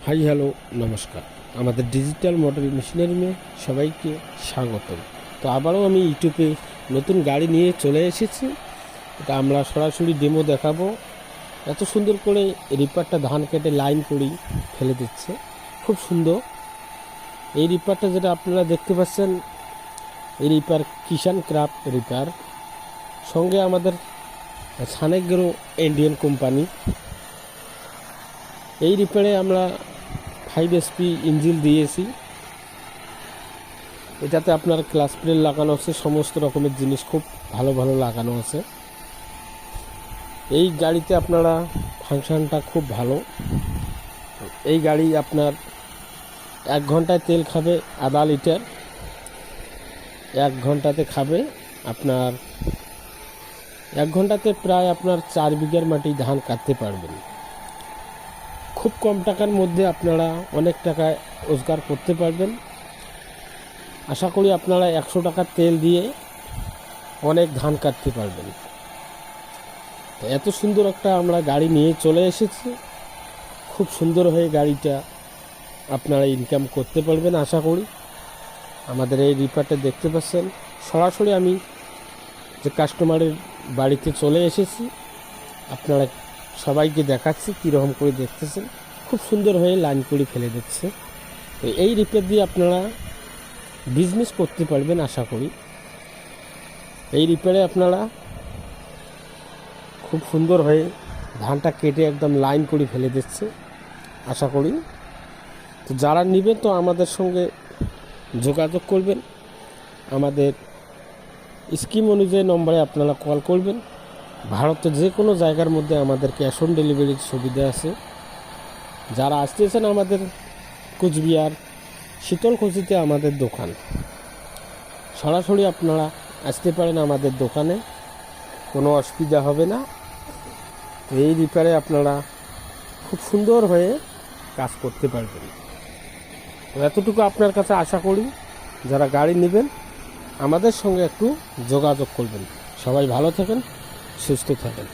Hi hello নমস্কার। আমাদের digital model machinery সবাইকে স্বাগতম। তো আবারও আমি ইউটিউবে নতুন গাড়ি নিয়ে চলে এসেছি। এটা আমরা সরাসরি ডেমো দেখাবো। এত সুন্দর করে রিপারটা ধান কেটে লাইন করি ফেলে দিচ্ছে, খুব সুন্দর। এই রিপারটা যেটা আপনারা দেখতে পাচ্ছেন, এই রিপার কিষান ক্রাফট রিপার, সঙ্গে আমাদের সানেগ্রো ইন্ডিয়ান কোম্পানি। এই রিপারে আমরা 5 HP ইঞ্জিন দিয়েছি। এটাতে আপনার ক্লাস প্লেট লাগানো আছে, সমস্ত রকমের জিনিস খুব ভালো ভালো লাগানো আছে। এই গাড়িতে আপনারা ফাংশনটা খুব ভালো। এই গাড়ি আপনার 1 ঘন্টায় তেল খাবে আধা লিটার। 1 ঘন্টাতে খাবে আপনার 1 ঘন্টাতে প্রায় আপনার 4 বিঘার মাটি ধান কাটতে পারবেন। খুব কম টাকার মধ্যে আপনারা অনেক টাকা রোজগার করতে পারবেন। আশা করি আপনারা 100 টাকার তেল দিয়ে অনেক ধান কাটতে পারবেন। তো এত সুন্দর একটা আমরা গাড়ি নিয়ে চলে এসেছি। খুব সুন্দর হয়ে গাড়িটা আপনারা ইনকাম করতে পারবেন আশা করি। আমাদের এই রিপারটা দেখতে পাচ্ছেন, সরাসরি আমি যে কাস্টমারের বাড়িতে চলে এসেছি, আপনারা সবাইকে দেখাচ্ছি কীরকম করে দেখতেছেন। খুব সুন্দর হয়ে লাইন করে ফেলে দিচ্ছে। তো এই রিপার দিয়ে আপনারা বিজনেস করতে পারবেন আশা করি। এই রিপারে আপনারা খুব সুন্দর হয়ে ধানটা কেটে একদম লাইন করে ফেলে দিচ্ছে আশা করি। তো যারা নেবেন তো আমাদের সঙ্গে যোগাযোগ করবেন। আমাদের স্কিম অনুযায়ী নম্বরে আপনারা কল করবেন। ভারতের যে কোনো জায়গার মধ্যে আমাদের ক্যাশ অন ডেলিভারির সুবিধা আছে। যারা আসতেছেন আমাদের কুচবিহার শীতলকুচিতে আমাদের দোকান, সরাসরি আপনারা আসতে পারেন আমাদের দোকানে, কোনো অসুবিধা হবে না। তো এই রিপারে আপনারা খুব সুন্দর হয়ে কাজ করতে পারবেন। তো এতটুকু আপনার কাছে আশা করি। যারা গাড়ি নেবেন আমাদের সঙ্গে একটু যোগাযোগ করবেন। সবাই ভালো থাকেন, সুস্থ থাকেন।